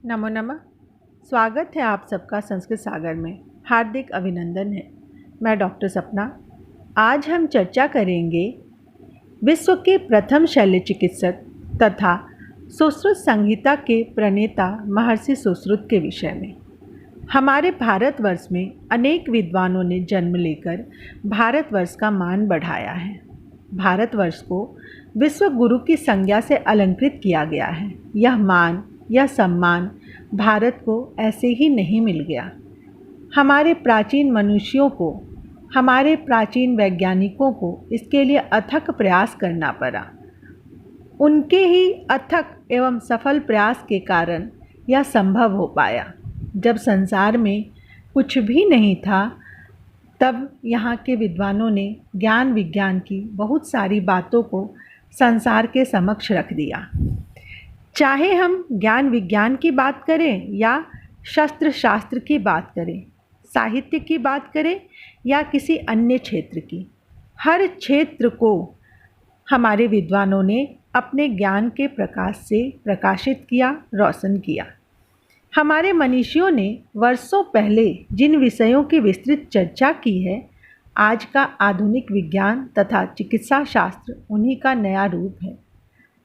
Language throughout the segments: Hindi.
नमो नमः। स्वागत है आप सबका संस्कृत सागर में। हार्दिक अभिनंदन है। मैं डॉक्टर सपना। आज हम चर्चा करेंगे विश्व के प्रथम शल्य चिकित्सक तथा सुश्रुत संहिता के प्रणेता महर्षि सुश्रुत के विषय में। हमारे भारतवर्ष में अनेक विद्वानों ने जन्म लेकर भारतवर्ष का मान बढ़ाया है। भारतवर्ष को विश्व गुरु की संज्ञा से अलंकृत किया गया है। यह मान, यह सम्मान भारत को ऐसे ही नहीं मिल गया। हमारे प्राचीन मनुष्यों को, हमारे प्राचीन वैज्ञानिकों को इसके लिए अथक प्रयास करना पड़ा। उनके ही अथक एवं सफल प्रयास के कारण यह संभव हो पाया। जब संसार में कुछ भी नहीं था, तब यहाँ के विद्वानों ने ज्ञान विज्ञान की बहुत सारी बातों को संसार के समक्ष रख दिया। चाहे हम ज्ञान विज्ञान की बात करें या शस्त्र शास्त्र की बात करें, साहित्य की बात करें या किसी अन्य क्षेत्र की, हर क्षेत्र को हमारे विद्वानों ने अपने ज्ञान के प्रकाश से प्रकाशित किया, रोशन किया। हमारे मनीषियों ने वर्षों पहले जिन विषयों की विस्तृत चर्चा की है, आज का आधुनिक विज्ञान तथा चिकित्सा शास्त्र उन्हीं का नया रूप है।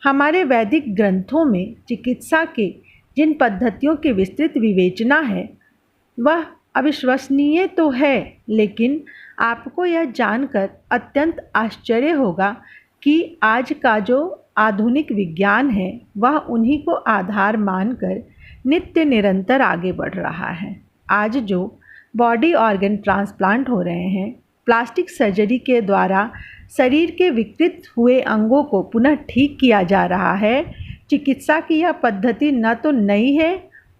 हमारे वैदिक ग्रंथों में चिकित्सा के जिन पद्धतियों की विस्तृत विवेचना है, वह अविश्वसनीय तो है, लेकिन आपको यह जानकर अत्यंत आश्चर्य होगा कि आज का जो आधुनिक विज्ञान है, वह उन्हीं को आधार मानकर नित्य निरंतर आगे बढ़ रहा है। आज जो बॉडी ऑर्गन ट्रांसप्लांट हो रहे हैं, प्लास्टिक सर्जरी के द्वारा शरीर के विकृत हुए अंगों को पुनः ठीक किया जा रहा है, चिकित्सा की यह पद्धति न तो नई है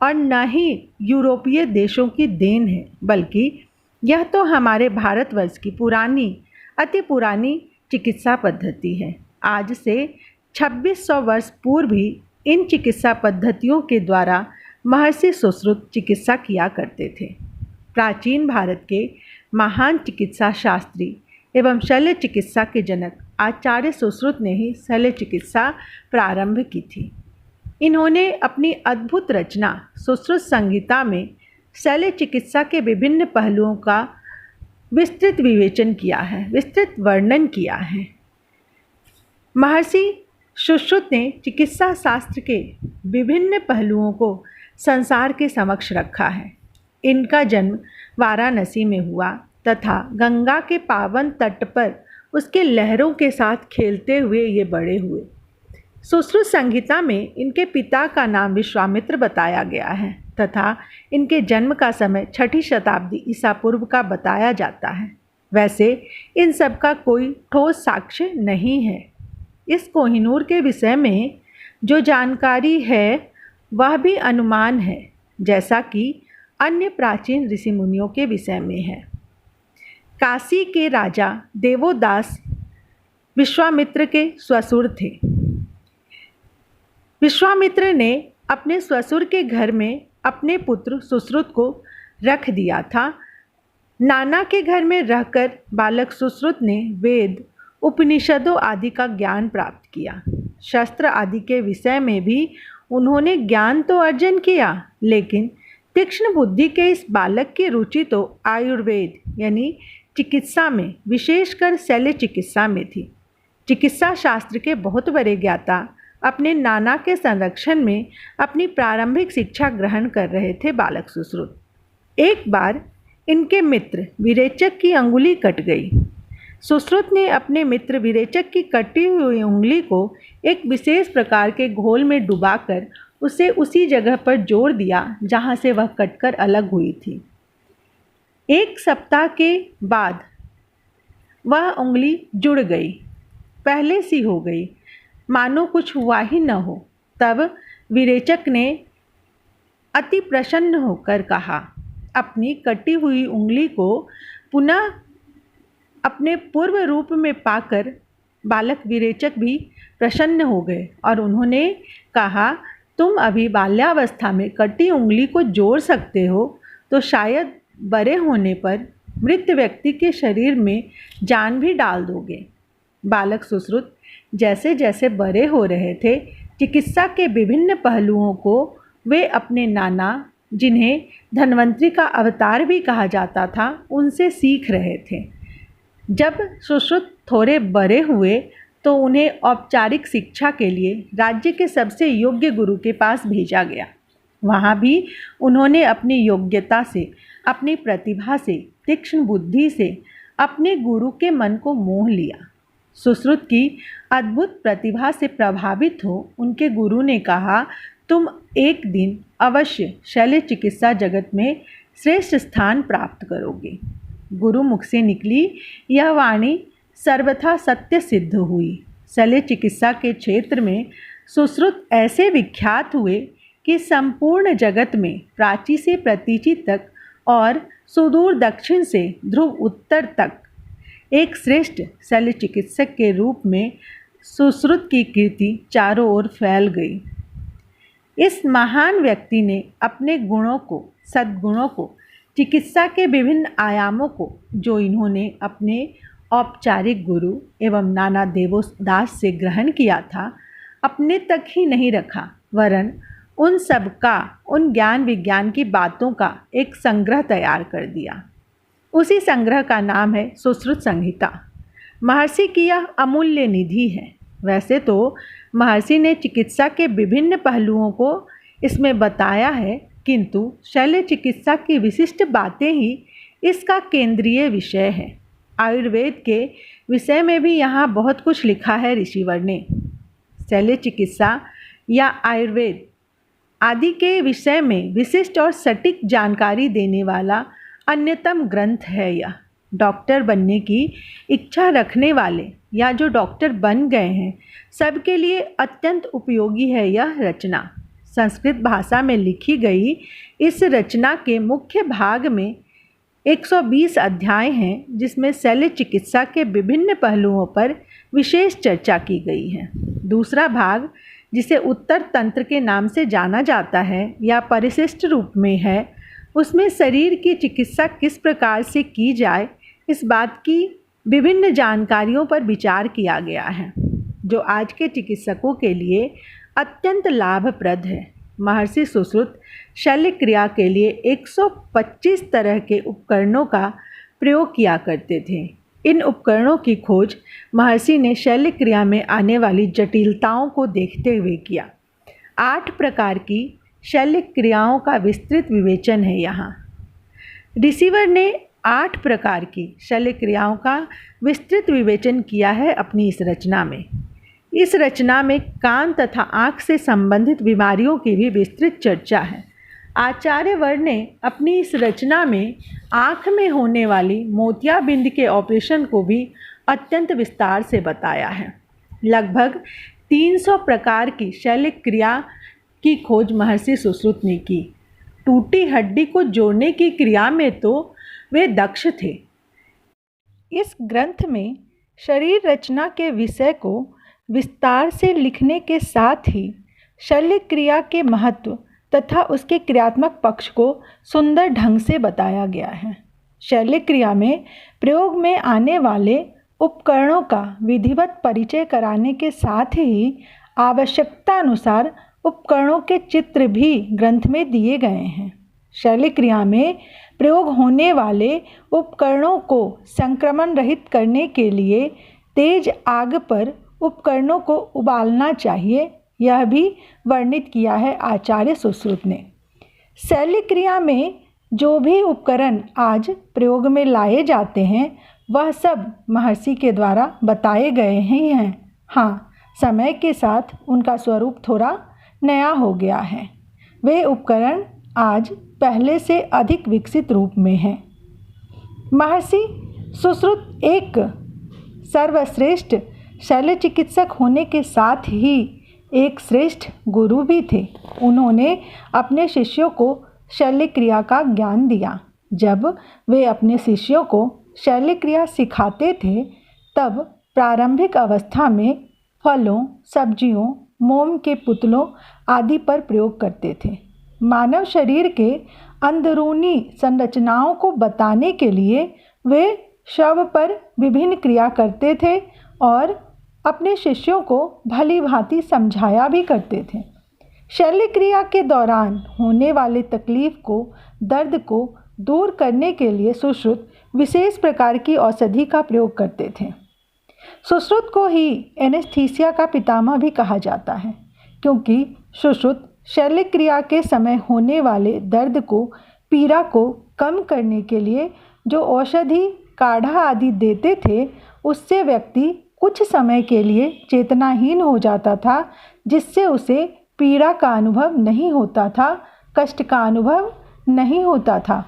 और न ही यूरोपीय देशों की देन है, बल्कि यह तो हमारे भारतवर्ष की पुरानी, अति पुरानी चिकित्सा पद्धति है। आज से 2600 वर्ष पूर्व भी इन चिकित्सा पद्धतियों के द्वारा महर्षि सुश्रुत चिकित्सा किया करते थे। प्राचीन भारत के महान चिकित्सा शास्त्री एवं शल्य चिकित्सा के जनक आचार्य सुश्रुत ने ही शल्य चिकित्सा प्रारंभ की थी। इन्होंने अपनी अद्भुत रचना सुश्रुत संहिता में शल्य चिकित्सा के विभिन्न पहलुओं का विस्तृत विवेचन किया है, विस्तृत वर्णन किया है। महर्षि सुश्रुत ने चिकित्सा शास्त्र के विभिन्न पहलुओं को संसार के समक्ष रखा है। इनका जन्म वाराणसी में हुआ तथा गंगा के पावन तट पर उसके लहरों के साथ खेलते हुए ये बड़े हुए। सुश्रुत संहिता में इनके पिता का नाम विश्वामित्र बताया गया है तथा इनके जन्म का समय 6ठी शताब्दी ईसा पूर्व का बताया जाता है। वैसे इन सब का कोई ठोस साक्ष्य नहीं है। इस कोहिनूर के विषय में जो जानकारी है, वह भी अनुमान है, जैसा कि अन्य प्राचीन ऋषि मुनियों के विषय में है। काशी के राजा देवोदास विश्वामित्र के ससुर थे। विश्वामित्र ने अपने ससुर के घर में अपने पुत्र सुश्रुत को रख दिया था। नाना के घर में रहकर बालक सुश्रुत ने वेद, उपनिषदों आदि का ज्ञान प्राप्त किया। शस्त्र आदि के विषय में भी उन्होंने ज्ञान तो अर्जन किया, लेकिन तीक्ष्ण बुद्धि के इस बालक की रुचि तो आयुर्वेद यानी चिकित्सा में, विशेषकर शल्य चिकित्सा में थी। चिकित्सा शास्त्र के बहुत बड़े ज्ञाता अपने नाना के संरक्षण में अपनी प्रारंभिक शिक्षा ग्रहण कर रहे थे बालक सुश्रुत। एक बार इनके मित्र विरेचक की अंगुली कट गई। सुश्रुत ने अपने मित्र विरेचक की कटी हुई उंगली को एक विशेष प्रकार के घोल में डुबाकर उसे उसी जगह पर जोड़ दिया जहाँ से वह कटकर अलग हुई थी। 1 सप्ताह के बाद वह उंगली जुड़ गई, पहले सी हो गई, मानो कुछ हुआ ही न हो। तब विरेचक ने अति प्रसन्न होकर कहा, अपनी कटी हुई उंगली को पुनः अपने पूर्व रूप में पाकर बालक विरेचक भी प्रसन्न हो गए और उन्होंने कहा, तुम अभी बाल्यावस्था में कटी उंगली को जोड़ सकते हो तो शायद बड़े होने पर मृत व्यक्ति के शरीर में जान भी डाल दोगे। बालक सुश्रुत जैसे जैसे बड़े हो रहे थे, चिकित्सा के विभिन्न पहलुओं को वे अपने नाना, जिन्हें धन्वंतरि का अवतार भी कहा जाता था, उनसे सीख रहे थे। जब सुश्रुत थोड़े बड़े हुए तो उन्हें औपचारिक शिक्षा के लिए राज्य के सबसे योग्य गुरु के पास भेजा गया। वहाँ भी उन्होंने अपनी योग्यता से, अपनी प्रतिभा से, तीक्ष्ण बुद्धि से अपने गुरु के मन को मोह लिया। सुश्रुत की अद्भुत प्रतिभा से प्रभावित हो उनके गुरु ने कहा, तुम एक दिन अवश्य शल्य चिकित्सा जगत में श्रेष्ठ स्थान प्राप्त करोगे। गुरुमुख से निकली यह वाणी सर्वथा सत्य सिद्ध हुई। शल्य चिकित्सा के क्षेत्र में सुश्रुत ऐसे विख्यात हुए कि संपूर्ण जगत में प्राची से प्रतीचि तक और सुदूर दक्षिण से ध्रुव उत्तर तक एक श्रेष्ठ शल्य चिकित्सक के रूप में सुश्रुत की कीर्ति चारों ओर फैल गई। इस महान व्यक्ति ने अपने गुणों को, सद्गुणों को, चिकित्सा के विभिन्न आयामों को, जो इन्होंने अपने औपचारिक गुरु एवं नाना देवोदास से ग्रहण किया था, अपने तक ही नहीं रखा, वरन उन सब का, उन ज्ञान विज्ञान की बातों का एक संग्रह तैयार कर दिया। उसी संग्रह का नाम है सुश्रुत संहिता। महर्षि की यह अमूल्य निधि है। वैसे तो महर्षि ने चिकित्सा के विभिन्न पहलुओं को इसमें बताया है, किंतु शल्य चिकित्सा की विशिष्ट बातें ही इसका केंद्रीय विषय है। आयुर्वेद के विषय में भी यहाँ बहुत कुछ लिखा है ऋषिवर ने। शल्य चिकित्सा या आयुर्वेद आदि के विषय में विशिष्ट और सटीक जानकारी देने वाला अन्यतम ग्रंथ है यह। डॉक्टर बनने की इच्छा रखने वाले या जो डॉक्टर बन गए हैं, सबके लिए अत्यंत उपयोगी है यह रचना। संस्कृत भाषा में लिखी गई इस रचना के मुख्य भाग में 120 अध्याय हैं, जिसमें शल्य चिकित्सा के विभिन्न पहलुओं पर विशेष चर्चा की गई है। दूसरा भाग, जिसे उत्तर तंत्र के नाम से जाना जाता है या परिशिष्ट रूप में है, उसमें शरीर की चिकित्सा किस प्रकार से की जाए, इस बात की विभिन्न जानकारियों पर विचार किया गया है, जो आज के चिकित्सकों के लिए अत्यंत लाभप्रद है। महर्षि सुश्रुत शल्य क्रिया के लिए 125 तरह के उपकरणों का प्रयोग किया करते थे। इन उपकरणों की खोज महर्षि ने शल्य क्रिया में आने वाली जटिलताओं को देखते हुए किया। 8 प्रकार की शल्य क्रियाओं का विस्तृत विवेचन है यहाँ। रिसीवर ने 8 प्रकार की शल्य क्रियाओं का विस्तृत विवेचन किया है अपनी इस रचना में। इस रचना में कान तथा आँख से संबंधित बीमारियों की भी विस्तृत चर्चा है। आचार्यवर ने अपनी इस रचना में आँख में होने वाली मोतियाबिंद के ऑपरेशन को भी अत्यंत विस्तार से बताया है। लगभग 300 प्रकार की शल्य क्रिया की खोज महर्षि सुश्रुत ने की। टूटी हड्डी को जोड़ने की क्रिया में तो वे दक्ष थे। इस ग्रंथ में शरीर रचना के विषय को विस्तार से लिखने के साथ ही शल्य क्रिया के महत्व तथा उसके क्रियात्मक पक्ष को सुंदर ढंग से बताया गया है। शल्य क्रिया में प्रयोग में आने वाले उपकरणों का विधिवत परिचय कराने के साथ ही आवश्यकता अनुसार उपकरणों के चित्र भी ग्रंथ में दिए गए हैं। शल्य क्रिया में प्रयोग होने वाले उपकरणों को संक्रमण रहित करने के लिए तेज आग पर उपकरणों को उबालना चाहिए, यह भी वर्णित किया है आचार्य सुश्रुत ने। शल्य क्रिया में जो भी उपकरण आज प्रयोग में लाए जाते हैं, वह सब महर्षि के द्वारा बताए गए हैं। हाँ, समय के साथ उनका स्वरूप थोड़ा नया हो गया है। वे उपकरण आज पहले से अधिक विकसित रूप में हैं। महर्षि सुश्रुत एक सर्वश्रेष्ठ शल्य चिकित्सक होने के साथ ही एक श्रेष्ठ गुरु भी थे। उन्होंने अपने शिष्यों को शल्य क्रिया का ज्ञान दिया। जब वे अपने शिष्यों को शल्य क्रिया सिखाते थे, तब प्रारंभिक अवस्था में फलों, सब्जियों, मोम के पुतलों आदि पर प्रयोग करते थे। मानव शरीर के अंदरूनी संरचनाओं को बताने के लिए वे शव पर विभिन्न क्रिया करते थे और अपने शिष्यों को भली भांति समझाया भी करते थे। शल्य क्रिया के दौरान होने वाले तकलीफ को, दर्द को दूर करने के लिए सुश्रुत विशेष प्रकार की औषधि का प्रयोग करते थे। सुश्रुत को ही एनेस्थीसिया का पितामह भी कहा जाता है, क्योंकि सुश्रुत शल्य क्रिया के समय होने वाले दर्द को, पीड़ा को कम करने के लिए जो औषधि, काढ़ा आदि देते थे, उससे व्यक्ति कुछ समय के लिए चेतनाहीन हो जाता था, जिससे उसे पीड़ा का अनुभव नहीं होता था, कष्ट का अनुभव नहीं होता था।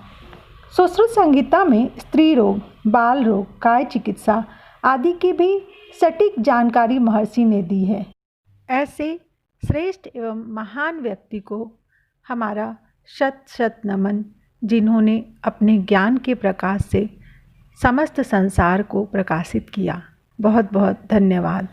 सुश्रुत संहिता में स्त्री रोग, बाल रोग, काय चिकित्सा आदि की भी सटीक जानकारी महर्षि ने दी है। ऐसे श्रेष्ठ एवं महान व्यक्ति को हमारा शत शत नमन, जिन्होंने अपने ज्ञान के प्रकाश से समस्त संसार को प्रकाशित किया। बहुत बहुत धन्यवाद।